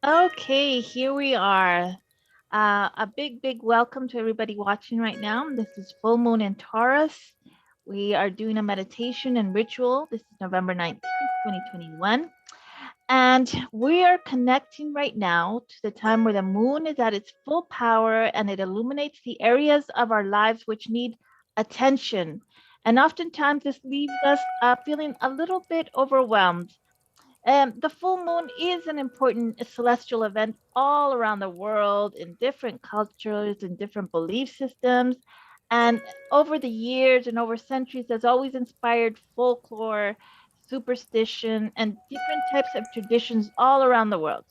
Okay, here we are. A big welcome to everybody watching right now. This is full moon in Taurus. We are doing a meditation and ritual. This is November 19th, 2021. And we are connecting right now to the time where the moon is at its full power and it illuminates the areas of our lives which need attention. And oftentimes this leaves us feeling a little bit overwhelmed. The full moon is an important celestial event all around the world in different cultures and different belief systems. And over the years and over centuries, has always inspired folklore, superstition, and different types of traditions all around the world.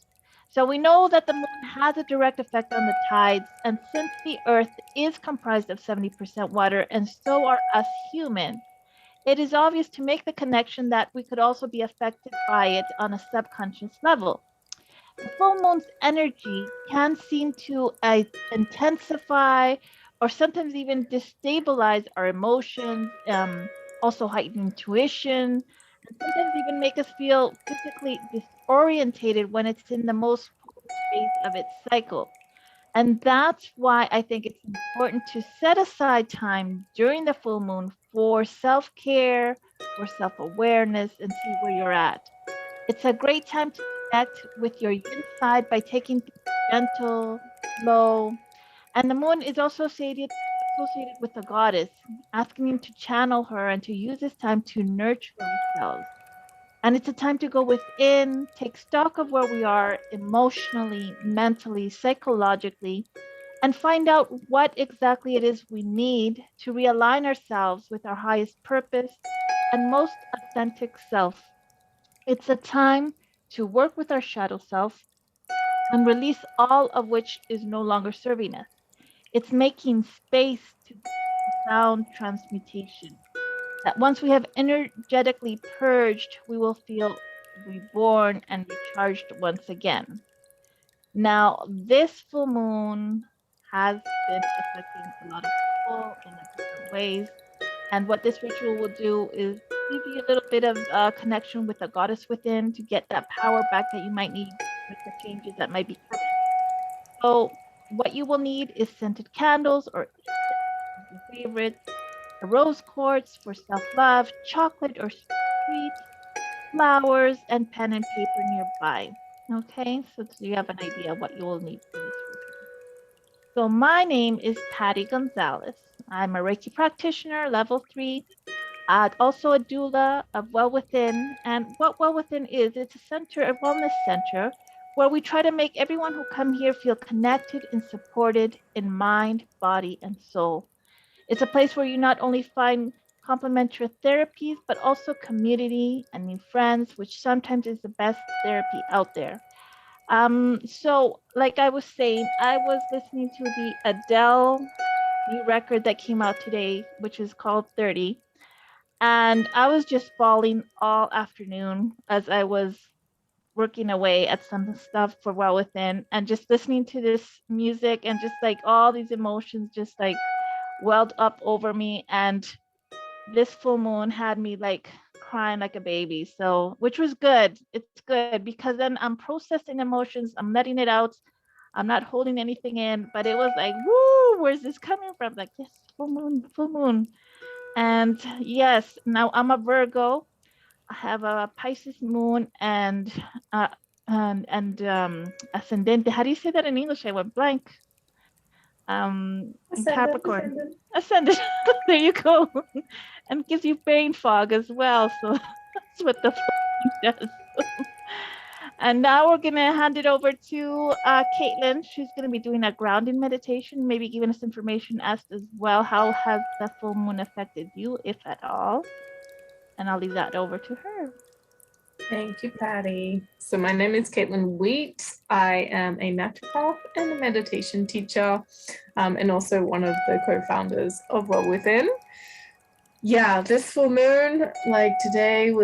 So we know that the moon has a direct effect on the tides. And since the earth is comprised of 70% water, and so are us humans, it is obvious to make the connection that we could also be affected by it on a subconscious level. The full moon's energy can seem to intensify or sometimes even destabilize our emotions, also heighten intuition, and sometimes even make us feel physically disorientated when it's in the most potent phase of its cycle. And that's why I think it's important to set aside time during the full moon for self care, for self awareness, and see where you're at. It's a great time to connect with your yin side by taking things gentle, slow. And the moon is also associated with the goddess, asking you to channel her and to use this time to nurture ourselves. And it's a time to go within, take stock of where we are emotionally, mentally, psychologically, and find out what exactly it is we need to realign ourselves with our highest purpose and most authentic self. It's a time to work with our shadow self and release all of which is no longer serving us. It's making space to profound transmutation. That once we have energetically purged, we will feel reborn and recharged once again. Now, this full moon has been affecting a lot of people in different ways. And what this ritual will do is give you a little bit of connection with the goddess within to get that power back that you might need with the changes that might be coming. So, what you will need is scented candles or your favorites, a rose quartz for self love, chocolate or sweet, flowers, and pen and paper nearby. Okay, so you have an idea what you will need for this ritual. So my name is Paty Gonzalez. I'm a Reiki practitioner, level 3, also a doula of Well Within. And what Well Within is, it's a center, a wellness center, where we try to make everyone who come here feel connected and supported in mind, body, and soul. It's a place where you not only find complementary therapies, but also community and new friends, which sometimes is the best therapy out there. So like I was saying, I was listening to the Adele new record that came out today, which is called 30. And I was just bawling all afternoon as I was working away at some stuff for Well Within and just listening to this music and just like all these emotions just like welled up over me. And this full moon had me like crying like a baby. So, which was good. It's good because then I'm processing emotions, I'm letting it out. I'm not holding anything in, but it was like, woo, where's this coming from? Like, yes, full moon, full moon. And yes, now I'm a Virgo. I have a Pisces moon uh and ascendente. How do you say that in English? I went blank. In Ascendant. Capricorn. Ascendant. There you go. And gives you brain fog as well. So that's what the phone does. And now we're gonna hand it over to Caitlin. She's gonna be doing a grounding meditation, maybe giving us information as well. How has the full moon affected you, if at all? And I'll leave that over to her. Thank you, Patty. So my name is Caitlin Wheat. I am a naturopath and a meditation teacher, and also one of the co-founders of Well Within. Yeah, this full moon, like today,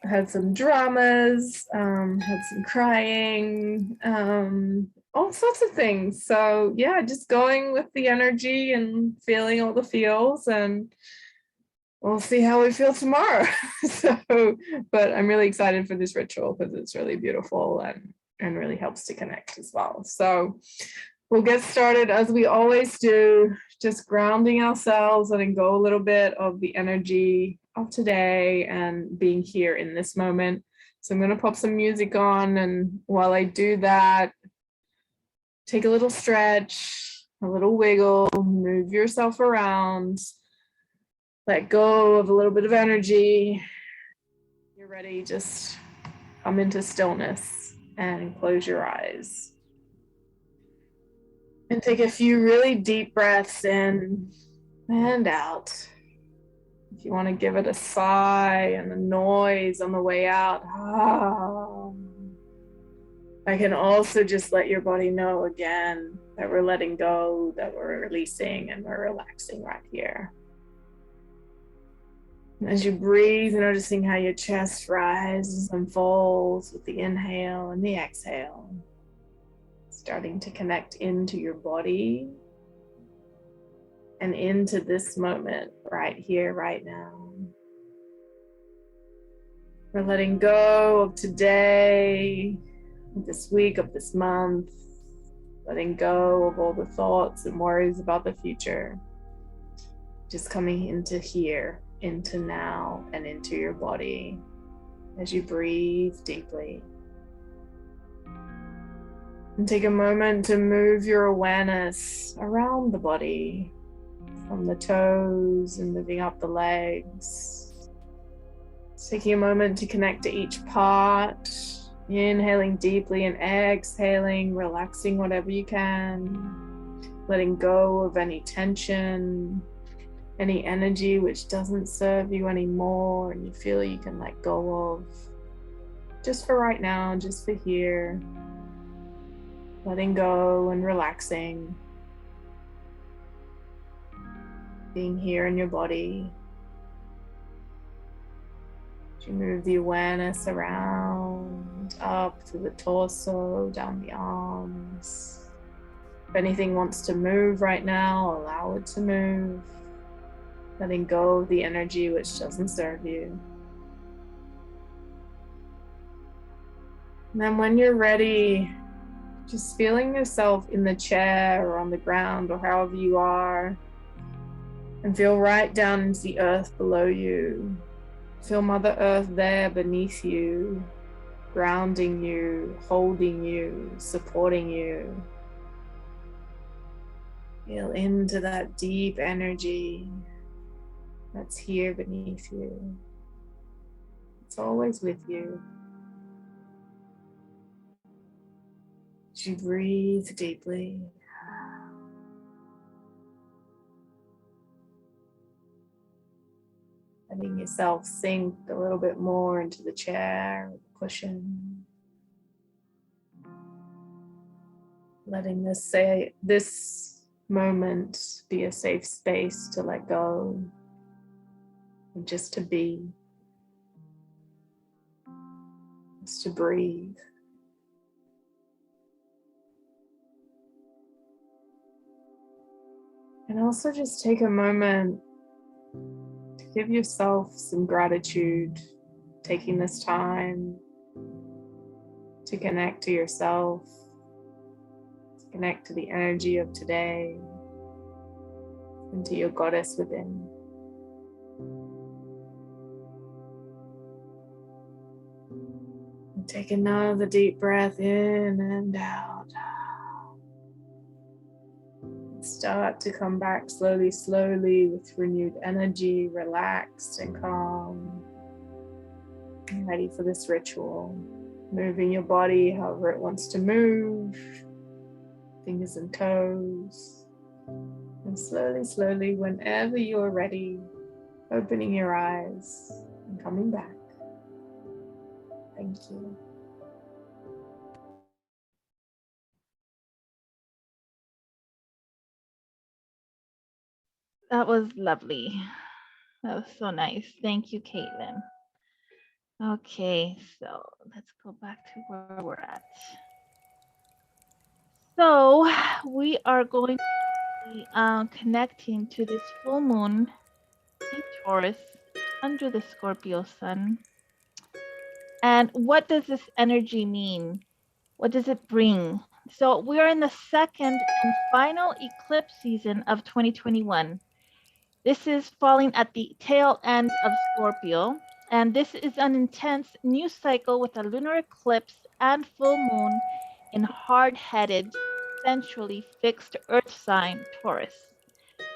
had some dramas, had some crying, all sorts of things. So yeah, just going with the energy and feeling all the feels, and we'll see how we feel tomorrow. So, but I'm really excited for this ritual because it's really beautiful and and really helps to connect as well. So we'll get started as we always do, just grounding ourselves, letting go a little bit of the energy of today and being here in this moment. So I'm going to pop some music on, and while I do that, take a little stretch, a little wiggle, move yourself around, let go of a little bit of energy. You're ready, just come into stillness and close your eyes. And take a few really deep breaths in and out. If you want to give it a sigh and a noise on the way out, I can also just let your body know again that we're letting go, that we're releasing, and we're relaxing right here. And as you breathe, noticing how your chest rises and falls with the inhale and the exhale, starting to connect into your body and into this moment right here, right now. We're letting go of today, of this week, of this month, letting go of all the thoughts and worries about the future. Just coming into here, into now, and into your body as you breathe deeply. And take a moment to move your awareness around the body, from the toes and moving up the legs. Taking a moment to connect to each part, inhaling deeply and exhaling, relaxing whatever you can, letting go of any tension, any energy which doesn't serve you anymore and you feel you can let go of, just for right now, just for here. Letting go and relaxing, being here in your body. As you move the awareness around, up through the torso, down the arms. If anything wants to move right now, allow it to move. Letting go of the energy which doesn't serve you. And then when you're ready, just feeling yourself in the chair or on the ground or however you are, and feel right down into the earth below you. Feel Mother Earth there beneath you, grounding you, holding you, supporting you. Feel into that deep energy that's here beneath you. It's always with you. As you breathe deeply, letting yourself sink a little bit more into the chair or the cushion. Letting this moment be a safe space to let go and just to be, just to breathe. And also just take a moment to give yourself some gratitude, taking this time to connect to yourself, to connect to the energy of today, and to your goddess within. And take another deep breath in and out. Start to come back slowly with renewed energy, relaxed and calm, and ready for this ritual. Moving your body however it wants to move, fingers and toes, and slowly, whenever you're ready, opening your eyes and coming back. Thank you. That was lovely. That was so nice. Thank you, Caitlin. Okay, so let's go back to where we're at. So we are going to be connecting to this full moon in Taurus under the Scorpio sun. And what does this energy mean? What does it bring? So we are in the second and final eclipse season of 2021. This is falling at the tail end of Scorpio, and this is an intense new cycle with a lunar eclipse and full moon in hard headed, centrally fixed Earth sign Taurus,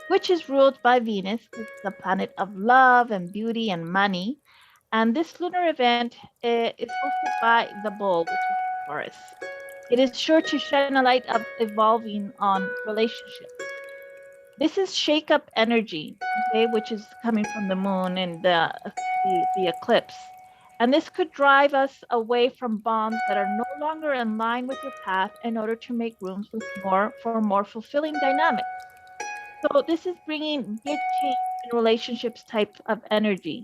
which is ruled by Venus. This is the planet of love and beauty and money. And this lunar event is hosted by the bull, which is Taurus. It is sure to shine a light of evolving on relationships. This is shake up energy, okay, which is coming from the moon and the eclipse. And this could drive us away from bonds that are no longer in line with your path in order to make rooms with more fulfilling dynamics. So this is bringing big change in relationships type of energy.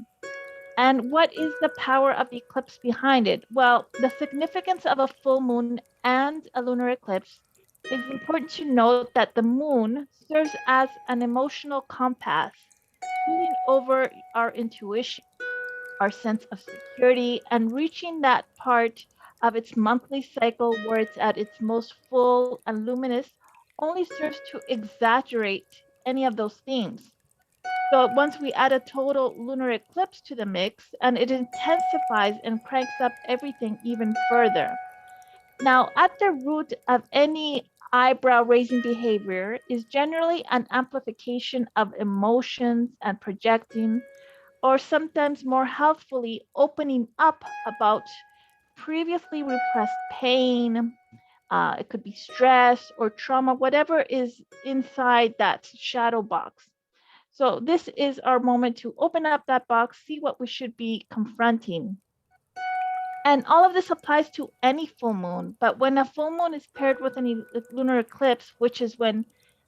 And what is the power of the eclipse behind it? Well, the significance of a full moon and a lunar eclipse is important to note that the moon serves as an emotional compass, pulling over our intuition, our sense of security, and reaching that part of its monthly cycle where it's at its most full and luminous only serves to exaggerate any of those themes. So once we add a total lunar eclipse to the mix, and it intensifies and cranks up everything even further. Now, at the root of any eyebrow raising behavior is generally an amplification of emotions and projecting, or sometimes more healthfully opening up about previously repressed pain. It could be stress or trauma, whatever is inside that shadow box. So this is our moment to open up that box, see what we should be confronting. And all of this applies to any full moon, but when a full moon is paired with a lunar eclipse, which is when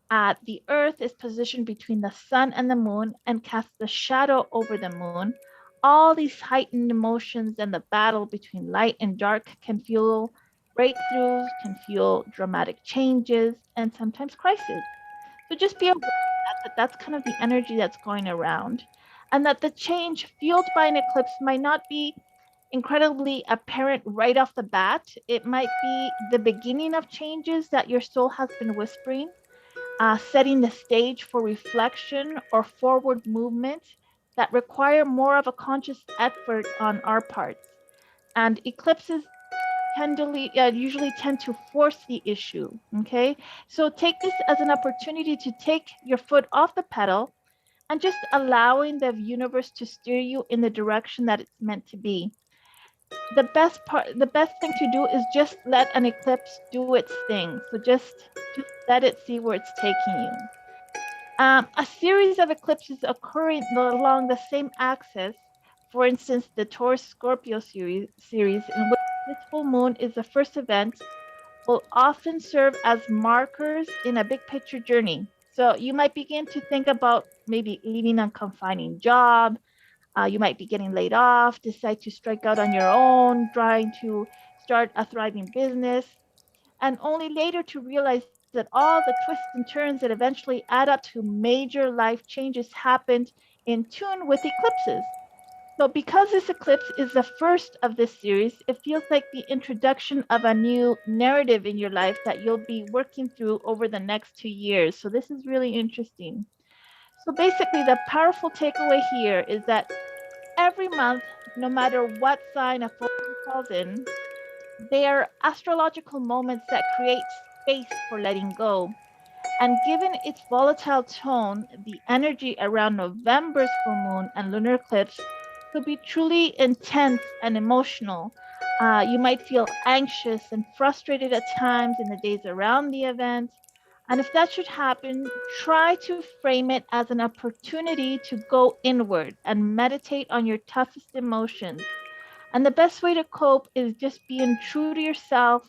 the Earth is positioned between the sun and the moon and casts the shadow over the moon, all these heightened emotions and the battle between light and dark can fuel breakthroughs, can fuel dramatic changes, and sometimes crises. So just be aware that that's kind of the energy that's going around, and that the change fueled by an eclipse might not be incredibly apparent right off the bat. It might be the beginning of changes that your soul has been whispering, setting the stage for reflection or forward movement that require more of a conscious effort on our parts. And eclipses usually tend to force the issue. Okay, so take this as an opportunity to take your foot off the pedal and just allowing the universe to steer you in the direction that it's meant to be. The best thing to do is just let an eclipse do its thing. So just let it see where it's taking you. A series of eclipses occurring along the same axis, for instance, the Taurus Scorpio series, in which this full moon is the first event, will often serve as markers in a big picture journey. So you might begin to think about maybe leaving a confining job. You might be getting laid off, decide to strike out on your own, trying to start a thriving business, and only later to realize that all the twists and turns that eventually add up to major life changes happened in tune with eclipses. So, because this eclipse is the first of this series, it feels like the introduction of a new narrative in your life that you'll be working through over the next 2 years. So, this is really interesting. So, basically, the powerful takeaway here is that every month, no matter what sign a full moon falls in, they are astrological moments that create space for letting go. And given its volatile tone, the energy around November's full moon and lunar eclipse could be truly intense and emotional. You might feel anxious and frustrated at times in the days around the event. And if that should happen, try to frame it as an opportunity to go inward and meditate on your toughest emotions. And the best way to cope is just being true to yourself,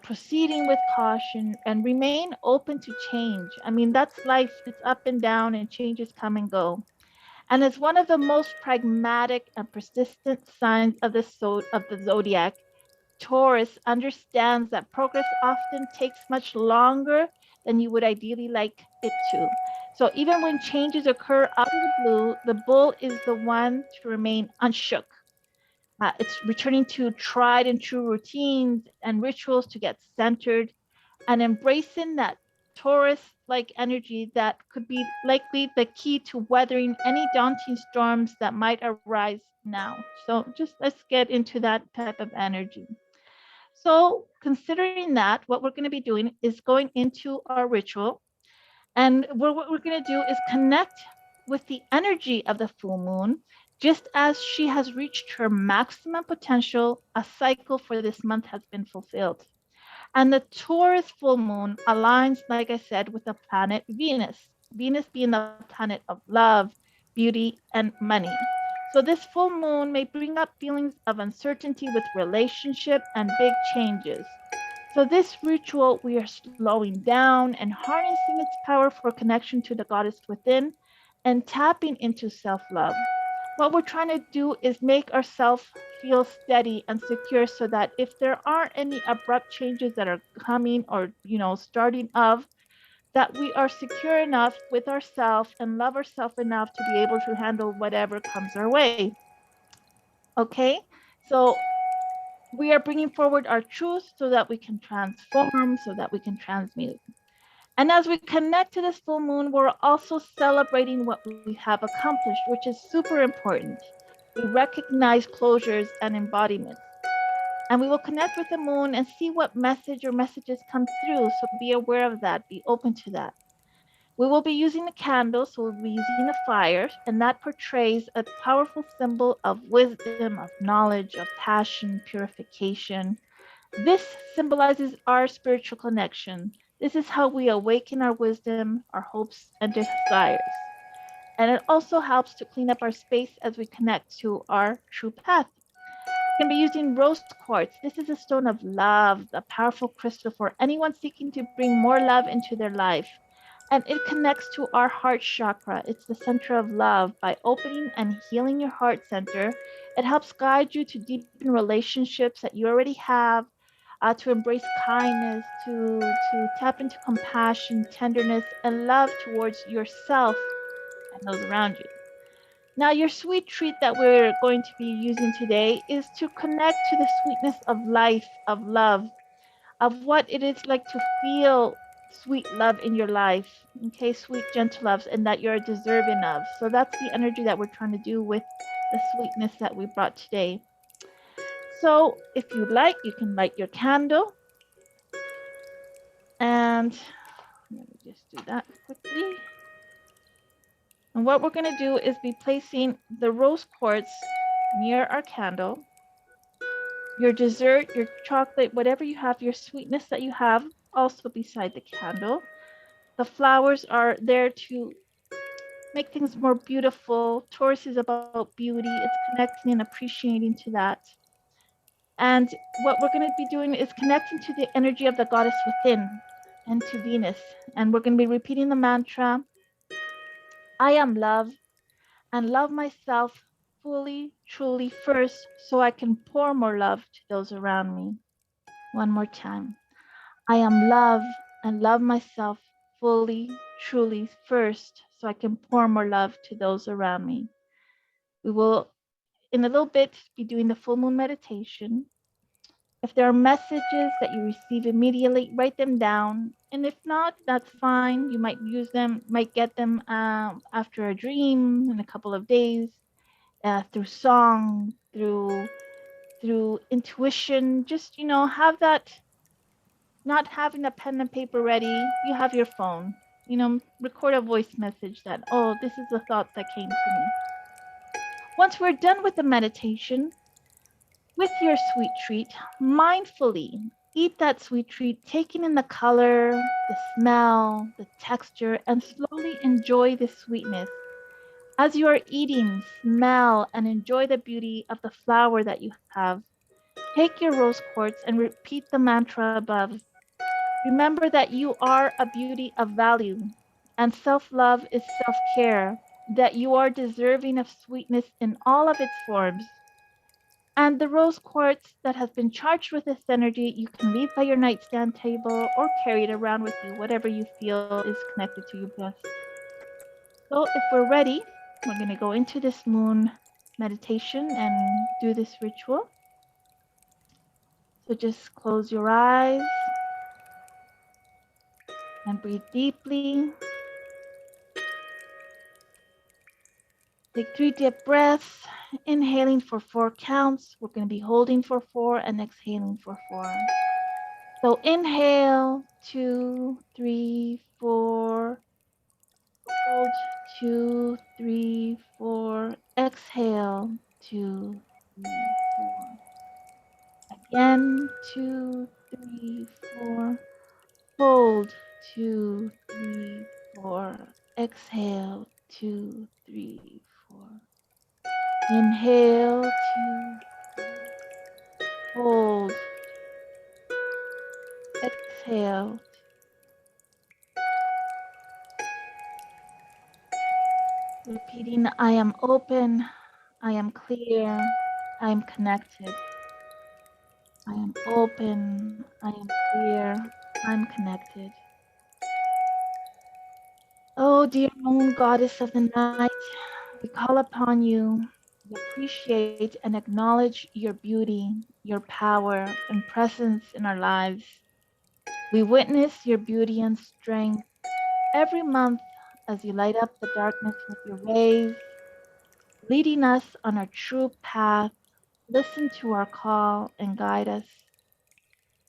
proceeding with caution, and remain open to change. I mean, that's life. It's up and down, and changes come and go. And as one of the most pragmatic and persistent signs of the zodiac, Taurus understands that progress often takes much longer than you would ideally like it to. So even when changes occur out of the blue, the bull is the one to remain unshook. It's returning to tried and true routines and rituals to get centered and embracing that Taurus like energy that could be likely the key to weathering any daunting storms that might arise now. So, just let's get into that type of energy. So, considering that, what we're going to be doing is going into our ritual. And what we're going to do is connect with the energy of the full moon. Just as she has reached her maximum potential, a cycle for this month has been fulfilled. And the Taurus full moon aligns, like I said, with the planet Venus, Venus being the planet of love, beauty, and money. So this full moon may bring up feelings of uncertainty with relationship and big changes. So this ritual, we are slowing down and harnessing its power for connection to the goddess within and tapping into self-love. What we're trying to do is make ourselves feel steady and secure so that if there aren't any abrupt changes that are coming or starting of, that we are secure enough with ourselves and love ourselves enough to be able to handle whatever comes our way. Okay, so we are bringing forward our truth so that we can transform, so that we can transmute. And as we connect to this full moon, we're also celebrating what we have accomplished, which is super important. We recognize closures and embodiments. And we will connect with the moon and see what message or messages come through. So be aware of that, be open to that. We will be using the candle, so we'll be using the fire, and that portrays a powerful symbol of wisdom, of knowledge, of passion, purification. This symbolizes our spiritual connection. This is how we awaken our wisdom, our hopes, and desires. And it also helps to clean up our space as we connect to our true path. We can be using rose quartz. This is a stone of love, a powerful crystal for anyone seeking to bring more love into their life. And it connects to our heart chakra. It's the center of love. By opening and healing your heart center, it helps guide you to deepen relationships that you already have, to embrace kindness, to tap into compassion, tenderness, and love towards yourself and those around you. Now, your sweet treat that we're going to be using today is to connect to the sweetness of life, of love, of what it is like to feel sweet love in your life. Okay, sweet, gentle loves, and that you're deserving of. So that's the energy that we're trying to do with the sweetness that we brought today. So, if you'd like, you can light your candle. And let me just do that quickly. And what we're going to do is be placing the rose quartz near our candle. Your dessert, your chocolate, whatever you have, your sweetness that you have, also beside the candle. The flowers are there to make things more beautiful. Taurus is about beauty, it's connecting and appreciating to that. And what we're going to be doing is connecting to the energy of the goddess within and to Venus. And we're going to be repeating the mantra, I am love and love myself fully, truly first, so I can pour more love to those around me. One more time. I am love and love myself fully, truly first, so I can pour more love to those around me. We will, in a little bit, be doing the full moon meditation. If there are messages that you receive immediately, write them down. And if not, that's fine. You might use them, might get them after a dream in a couple of days, through song, through intuition. Just have that. Not having a pen and paper ready, you have your phone. Record a voice message that, oh, this is the thought that came to me. Once we're done with the meditation, with your sweet treat, mindfully eat that sweet treat, taking in the color, the smell, the texture, and slowly enjoy the sweetness. As you are eating, smell and enjoy the beauty of the flower that you have. Take your rose quartz and repeat the mantra above. Remember that you are a beauty of value, and self love is self care, that you are deserving of sweetness in all of its forms. And the rose quartz that has been charged with this energy, you can leave by your nightstand table or carry it around with you, whatever you feel is connected to you best. So, if we're ready, we're going to go into this moon meditation and do this ritual. So just close your eyes and breathe deeply. Take 3 deep breaths, inhaling for 4 counts. We're going to be holding for 4 and exhaling for 4. So inhale, 2, 3, 4. Hold, 2, 3, 4. Exhale, 2, 3, 4. Again, 2, 3, 4. Hold, 2, 3, 4. Exhale, 2, 3, 4. Inhale, 2, 3. Hold, exhale. Repeating, I am open, I am clear, I am connected. I am open, I am clear, I'm connected. Oh, dear moon goddess of the night, we call upon you. We appreciate and acknowledge your beauty, your power, and presence in our lives. We witness your beauty and strength every month as you light up the darkness with your rays, leading us on our true path. Listen to our call and guide us.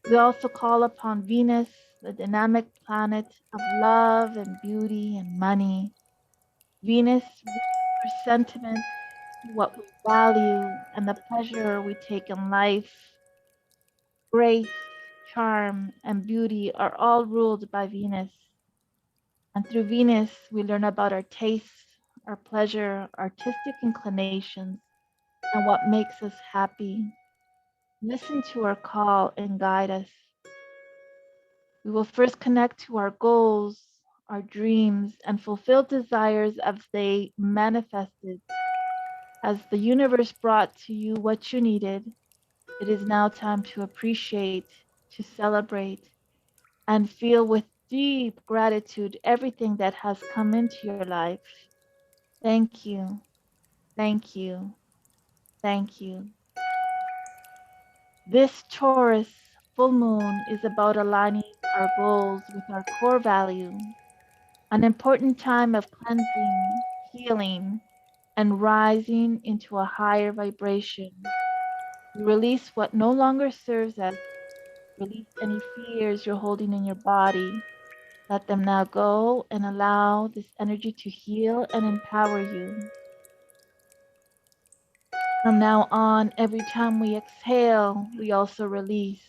We also call upon Venus, the dynamic planet of love and beauty and money. Venus roots our sentiments, what we value, and the pleasure we take in life. Grace, charm, and beauty are all ruled by Venus. And through Venus, we learn about our tastes, our pleasure, artistic inclinations, and what makes us happy. Listen to our call and guide us. We will first connect to our goals, our dreams, and fulfill desires as they manifested. As the universe brought to you what you needed, it is now time to appreciate, to celebrate, and feel with deep gratitude everything that has come into your life. Thank you, thank you, thank you. This Taurus full moon is about aligning our goals with our core value, an important time of cleansing, healing, and rising into a higher vibration. We release what no longer serves us. Release any fears you're holding in your body. Let them now go and allow this energy to heal and empower you. From now on, every time we exhale, we also release.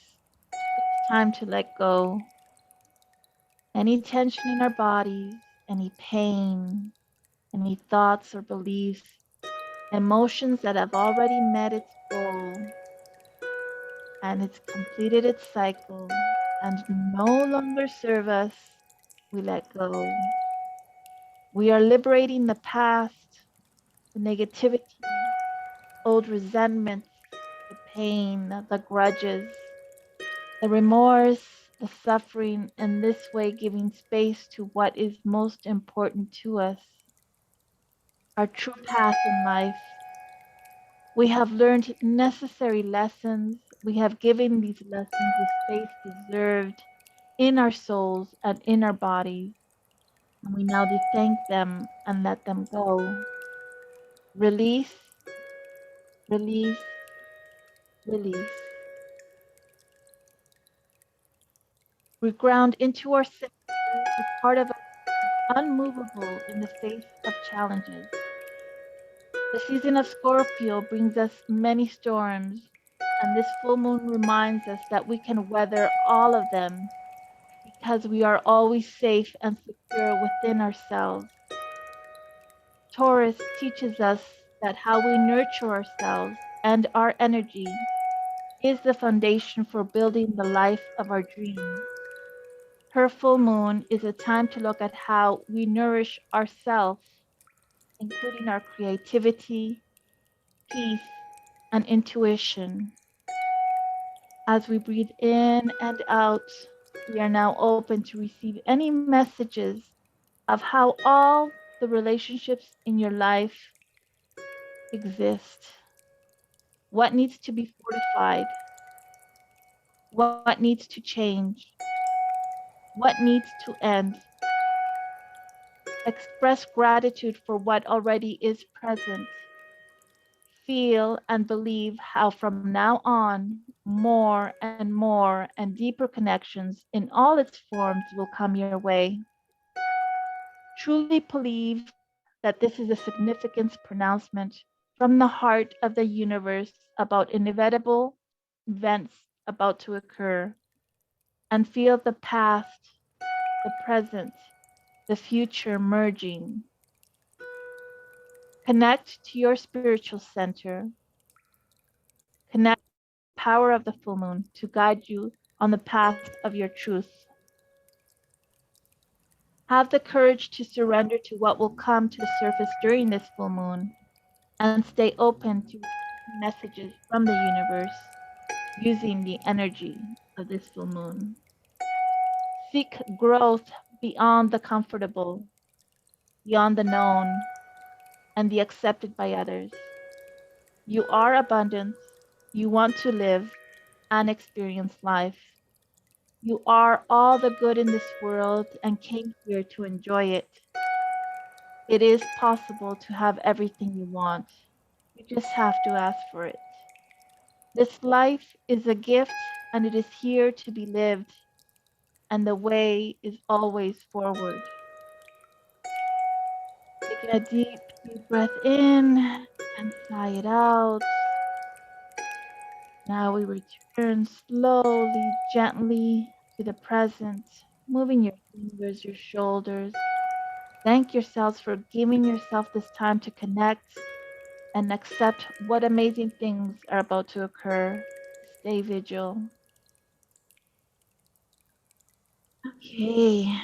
It's time to let go. Any tension in our bodies, any pain, any thoughts or beliefs, emotions that have already met its goal and it's completed its cycle and no longer serve us, we let go. We are liberating the past, the negativity, old resentments, the pain, the grudges, the remorse, the suffering, and this way giving space to what is most important to us, our true path in life. We have learned necessary lessons. We have given these lessons the space deserved in our souls and in our bodies. And we now do thank them and let them go. Release, release, release. We ground into our center, the part of us unmovable in the face of challenges. The season of Scorpio brings us many storms, and this full moon reminds us that we can weather all of them because we are always safe and secure within ourselves. Taurus teaches us that how we nurture ourselves and our energy is the foundation for building the life of our dreams. Her full moon is a time to look at how we nourish ourselves, including our creativity, peace, and intuition. As we breathe in and out, we are now open to receive any messages of how all the relationships in your life exist? What needs to be fortified? What needs to change? What needs to end? Express gratitude for what already is present. Feel and believe how from now on, more and more and deeper connections in all its forms will come your way. Truly believe that this is a significance pronouncement from the heart of the universe about inevitable events about to occur, and feel the past, the present, the future merging. Connect to your spiritual center. Connect to the power of the full moon to guide you on the path of your truth. Have the courage to surrender to what will come to the surface during this full moon and stay open to receiving messages from the universe using the energy of this full moon. Seek growth beyond the comfortable, beyond the known, and the accepted by others. You are abundance. You want to live and experience life. You are all the good in this world and came here to enjoy it. It is possible to have everything you want. You just have to ask for it. This life is a gift and it is here to be lived, and the way is always forward. Taking a deep, deep breath in and sigh it out. Now we return slowly, gently to the present, moving your fingers, your shoulders. Thank yourselves for giving yourself this time to connect and accept what amazing things are about to occur. Stay vigil. Okay,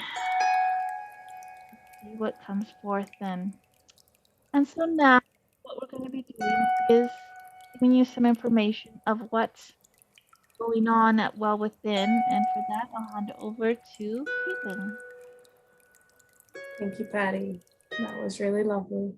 see what comes forth then. And so now, what we're going to be doing is giving you some information of what's going on at Well Within. And for that, I'll hand it over to Caitlin. Thank you, Patty. That was really lovely.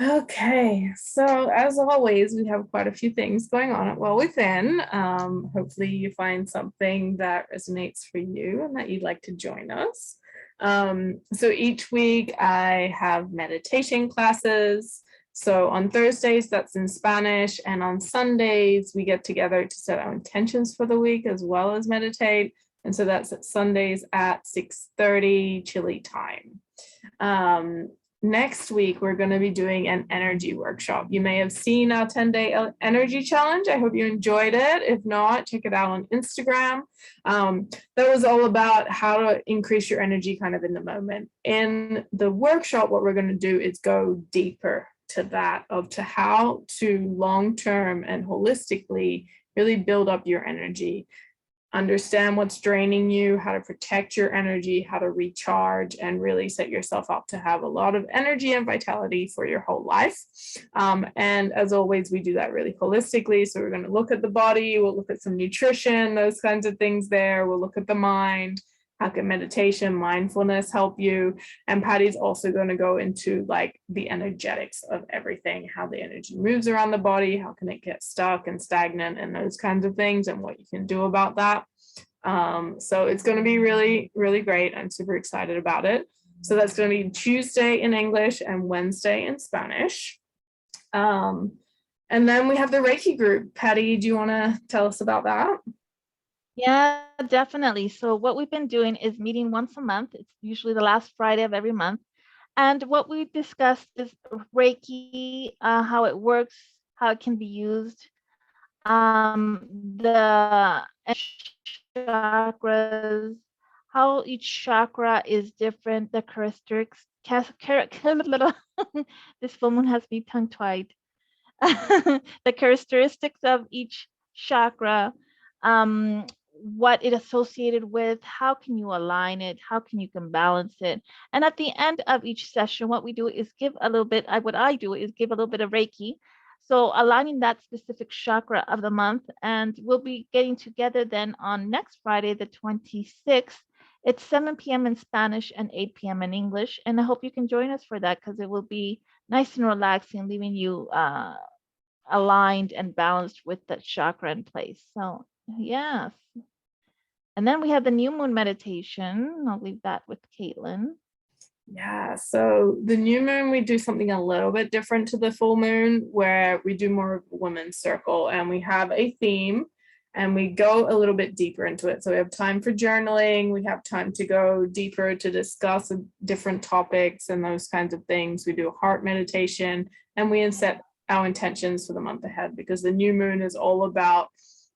Okay, so as always, we have quite a few things going on at Well Within. Hopefully, you find something that resonates for you and that you'd like to join us. So each week, I have meditation classes. So on Thursdays, that's in Spanish, and on Sundays, we get together to set our intentions for the week as well as meditate. And so that's at Sundays at 6:30 Chile time. Next week, we're going to be doing an energy workshop. You may have seen our 10-day energy challenge. I hope you enjoyed it. If not, check it out on Instagram. That was all about how to increase your energy kind of in the moment. In the workshop, what we're going to do is go deeper to that, to how to long-term and holistically really build up your energy. Understand what's draining you, how to protect your energy, how to recharge, and really set yourself up to have a lot of energy and vitality for your whole life. And as always, we do that really holistically. So we're going to look at the body, we'll look at some nutrition, those kinds of things there. We'll look at the mind. How can meditation, mindfulness help you? And Patty's also going to go into like the energetics of everything, how the energy moves around the body, how can it get stuck and stagnant and those kinds of things, and what you can do about that. So it's going to be really, really great. I'm super excited about it. So that's going to be Tuesday in English and Wednesday in Spanish. And then we have the Reiki group. Patty, do you want to tell us about that? Yeah, definitely. So what we've been doing is meeting once a month. It's usually the last Friday of every month. And what we discussed is Reiki, how it works, how it can be used, the chakras, how each chakra is different, the characteristics. This full moon has me tongue-tied. The characteristics of each chakra, what it associated with, how can you align it, how can you can balance it. And at the end of each session, what we do is give a little bit, what I do is give a little bit of Reiki. So aligning that specific chakra of the month, and we'll be getting together then on next Friday, the 26th, It's 7 p.m. in Spanish and 8 p.m. in English. And I hope you can join us for that because it will be nice and relaxing, leaving you aligned and balanced with that chakra in place. So, yes. And then we have the new moon meditation. I'll leave that with Caitlin. Yeah, so the new moon, we do something a little bit different to the full moon, where we do more of a women's circle and we have a theme and we go a little bit deeper into it. So we have time for journaling, we have time to go deeper to discuss different topics and those kinds of things. We do a heart meditation and we set our intentions for the month ahead, because the new moon is all about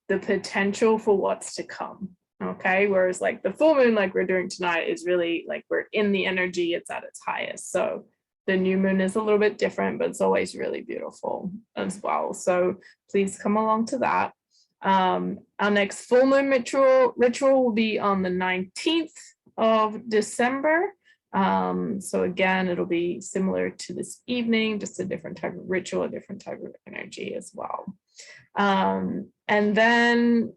the potential for what's to come. Okay, whereas like the full moon, like we're doing tonight, is really like we're in the energy, it's at its highest. So the new moon is a little bit different, but it's always really beautiful as well. So please come along to that. Our next full moon ritual will be on the 19th of December. So again, it'll be similar to this evening, just a different type of ritual, a different type of energy as well. And then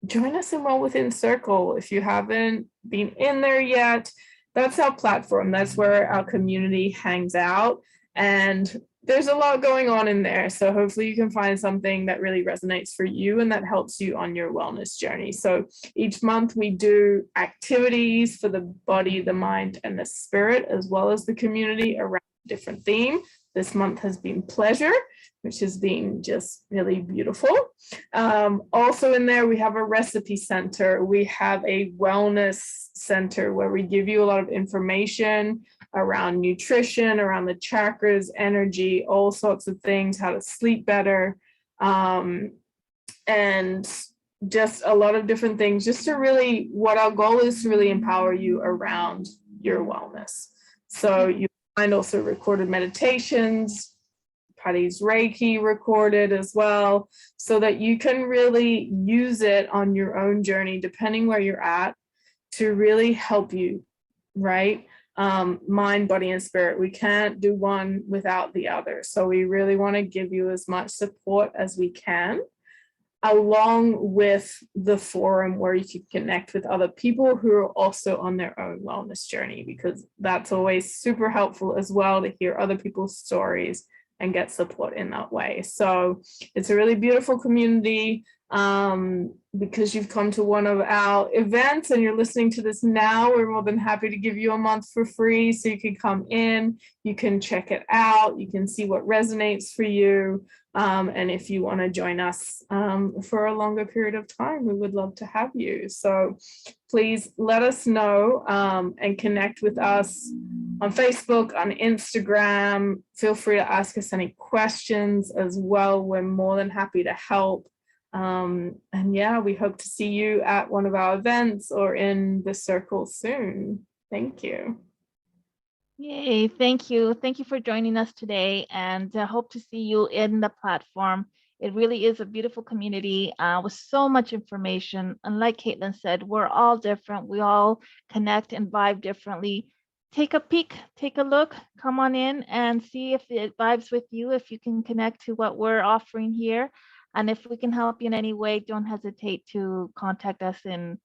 join us in Well Within Circle. If you haven't been in there yet, that's our platform. That's where our community hangs out. And there's a lot going on in there. So hopefully you can find something that really resonates for you and that helps you on your wellness journey. So each month we do activities for the body, the mind, and the spirit, as well as the community around a different theme. This month has been pleasure, which has been just really beautiful. Also in there, we have a recipe center. We have a wellness center where we give you a lot of information around nutrition, around the chakras, energy, all sorts of things, how to sleep better, and just a lot of different things, just to really, what our goal is to really empower you around your wellness. So you find also recorded meditations, Paty's Reiki recorded as well, so that you can really use it on your own journey, depending where you're at, to really help you, right? Mind, body, and spirit. We can't do one without the other. So we really want to give you as much support as we can, along with the forum where you can connect with other people who are also on their own wellness journey, because that's always super helpful as well, to hear other people's stories and get support in that way. So it's a really beautiful community. Because you've come to one of our events and you're listening to this now, we're more than happy to give you a month for free, so you can come in, you can check it out, you can see what resonates for you. And if you want to join us for a longer period of time, we would love to have you. So please let us know and connect with us on Facebook, on Instagram. Feel free to ask us any questions as well. We're more than happy to help. And yeah, we hope to see you at one of our events or in the circle soon. Thank you. Yay, thank you. Thank you for joining us today, and hope to see you in the platform. It really is a beautiful community with so much information. And like Caitlin said, we're all different. We all connect and vibe differently. Take a peek, take a look, come on in and see if it vibes with you, if you can connect to what we're offering here. And if we can help you in any way, don't hesitate to contact us and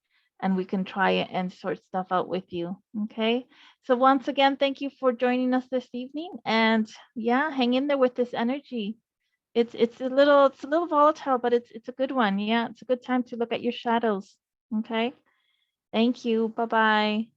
we can try and sort stuff out with you. Okay. So once again, thank you for joining us this evening. And yeah, hang in there with this energy. It's a little volatile, but it's a good one. Yeah, it's a good time to look at your shadows. Okay. Thank you. Bye-bye.